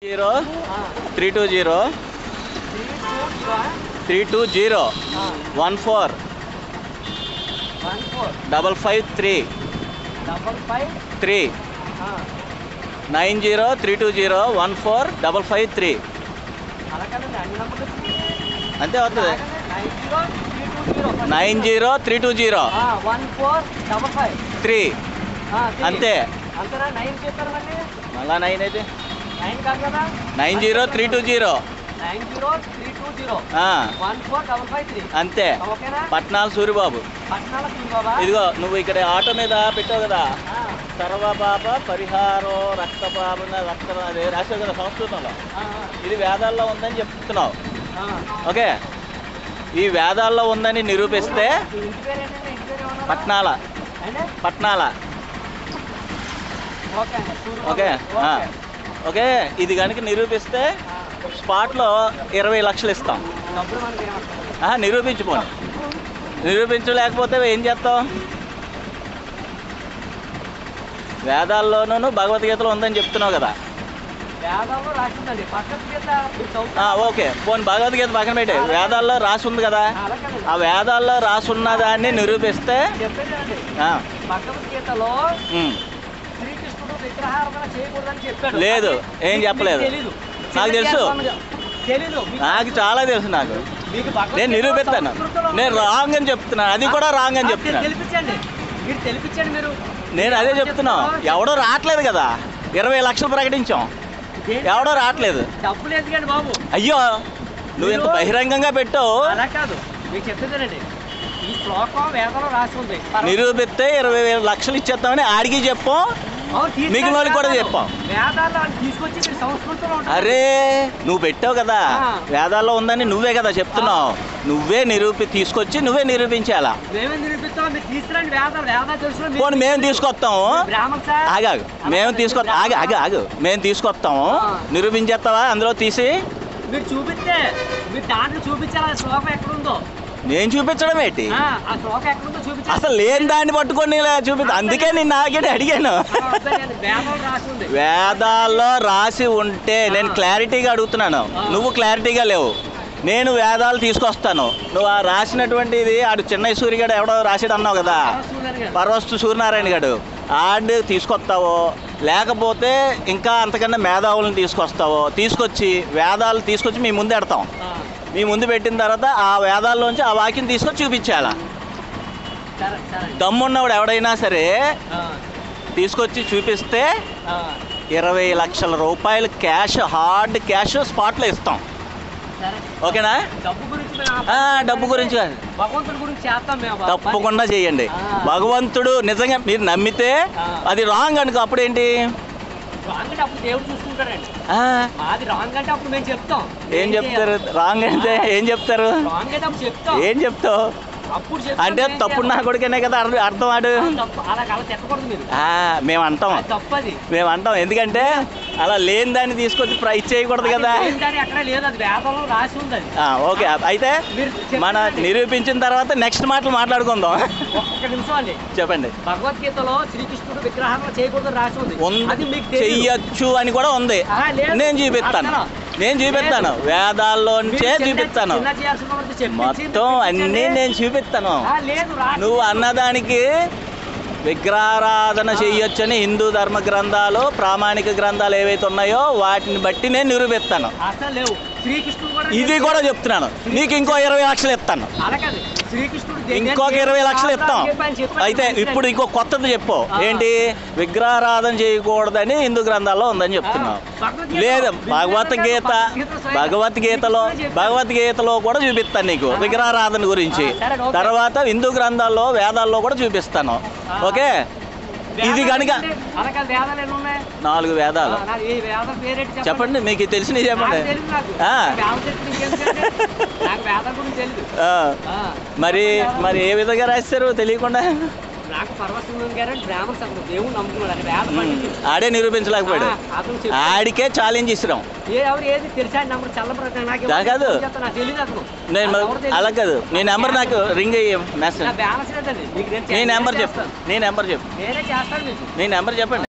0 320 320 14 553 3 90 320 14 553 అంతే అవుతుంది 90 320 3 అంతే మళ్ళా 9 అయితే 90 320 అంతే పట్నాల సూరిబాబు. ఇదిగో నువ్వు ఇక్కడ ఆటో మీద పెట్టావు కదా, సర్వపాప పరిహారం రక్తపాప రక్త అదే రాసావు కదా సంస్కృతంలో. ఇది వేదాల్లో ఉందని చెప్తున్నావు. ఓకే, ఈ వేదాల్లో ఉందని నిరూపిస్తే పట్నాల పట్నాల ఓకే ఓకే ఇది కనుక నిరూపిస్తే స్పాట్లో 20 లక్షలు ఇస్తాం. నిరూపించుకోండి. నిరూపించలేకపోతే ఏం చేస్తాం? వేదాల్లోనూ భగవద్గీతలో ఉందని చెప్తున్నావు కదా. ఓకే, పోనీ భగవద్గీత పక్కన పెట్టే, వేదాల్లో రాసి ఉంది కదా. ఆ వేదాల్లో రాసి ఉన్న దాన్ని నిరూపిస్తే లేదు, ఏం చెప్పలేదు. నాకు తెలుసు, నాకు చాలా తెలుసు. నాకు నేను నిరూపిస్తాను. నేను రాంగ్ అని చెప్తున్నాను, అది కూడా రాంగ్ అని చెప్తున్నాను. నేను అదే చెప్తున్నాను. ఎవడో రావట్లేదు కదా, 20 లక్షలు ప్రకటించాం, ఎవడో రావట్లేదు. అయ్యో, నువ్వు ఇంత బహిరంగంగా పెట్టావు. నిరూపిస్తే 20 లక్షలు ఇచ్చేస్తామని ఆడికి చెప్పాం, మిగిలిన వాళ్ళకి కూడా చెప్పాం. అరే నువ్వు పెట్టావు కదా, వేదాల్లో ఉందని నువ్వే కదా చెప్తున్నావు. నువ్వే తీసుకొచ్చి నువ్వే నిరూపించాలా. పోనీ మేము తీసుకొస్తాము. ఆగాగు, మేము ఆగు మేము తీసుకొస్తాము. నిరూపించేస్తావా అందులో తీసి? మీరు చూపిస్తే మీరు దాంట్లో చూపించాలా శ్లోకం ఎక్కడుందో? నేను చూపించడం ఏంటి? అసలు లేని దాన్ని పట్టుకొని చూపిస్తా. అందుకే నేను నాకేంటి అడిగాను. వేదాల్లో రాసి ఉంటే నేను క్లారిటీగా అడుగుతున్నాను, నువ్వు క్లారిటీగా లేవు. నేను వేదాలు తీసుకొస్తాను, నువ్వు ఆ రాసినటువంటిది ఆడు చిన్నయ్య సూర్యగాడు ఎవడో రాసాడు అన్నావు కదా, పర్వస్తు సూర్యనారాయణ గారు, ఆడు తీసుకొస్తావో లేకపోతే ఇంకా అంతకన్నా మేధావులను తీసుకొస్తావో, తీసుకొచ్చి వేదాలు తీసుకొచ్చి మీ ముందు పెడతాం. మీ ముందు పెట్టిన తర్వాత ఆ వేదాల్లోంచి ఆ వాక్యం తీసుకొచ్చి చూపించాలా. దమ్మున్నవాడు ఎవడైనా సరే తీసుకొచ్చి చూపిస్తే 20 లక్షల రూపాయలు క్యాష్, హార్డ్ క్యాష్ స్పాట్లో ఇస్తాం. ఓకేనా? డబ్బు గురించి తప్పకుండా చేయండి. భగవంతుడు నిజంగా మీరు నమ్మితే అది రాంగ్ అనుకో, అప్పుడేంటి? ఏం చెప్తారు? రాంగ్ అంటే ఏం చెప్తారు? ఏం చెప్తావు అంటే తప్పుడు నా కొడుకనే కదా అర్థం. ఆడు మేము అంటాం ఎందుకంటే అలా లేని దాన్ని తీసుకొచ్చి ప్రైస్ చేయకూడదు కదా. ఓకే, అయితే మన నిరూపించిన తర్వాత నెక్స్ట్ మాటలు మాట్లాడుకుందాం. చెప్పండి. భగవద్గీతలో శ్రీకృష్ణుడు విగ్రహాలు చేయకూడదు రాసి ఉంది, చెయ్యొచ్చు అని కూడా ఉంది. నేను చూపిస్తాను వేదాల్లోంచే చూపిస్తాను మొత్తం అన్నీ నేను చూపిస్తాను. నువ్వు అన్నదానికి విగ్రహారాధన చెయ్యొచ్చని హిందూ ధర్మ గ్రంథాలు, ప్రామాణిక గ్రంథాలు ఏవైతే ఉన్నాయో వాటిని బట్టి నేను నిరూపిస్తాను. ఇది కూడా చెప్తున్నాను. నీకు ఇంకో 20 లక్షలు ఇస్తాను, ఇంకొక 20 లక్షలు ఇస్తాం. అయితే ఇప్పుడు ఇంకో కొత్తది చెప్పు. ఏంటి? విగ్రహారాధన చేయకూడదని హిందూ గ్రంథాల్లో ఉందని చెప్తున్నావు. లేదు, భగవద్గీతలో కూడా చూపిస్తాను నీకు విగ్రహారాధన గురించి. తర్వాత హిందూ గ్రంథాల్లో వేదాల్లో కూడా చూపిస్తాను. ఓకే, ఇది కనుక 4 వేదాలు చెప్పండి, మీకు తెలిసినవి చెప్పండి. మరి ఏ విధంగా రాస్తారు తెలియకుండా? ఆడే నిరూపించలేకపోయాడు, ఆడికే ఛాలెంజ్ ఇస్తున్నాం. కాదు, నేను అలా కాదు. నీ నెంబర్ నాకు రింగ్ మెసేజ్, నీ నెంబర్ చెప్పు. నీ నెంబర్ చెప్పండి.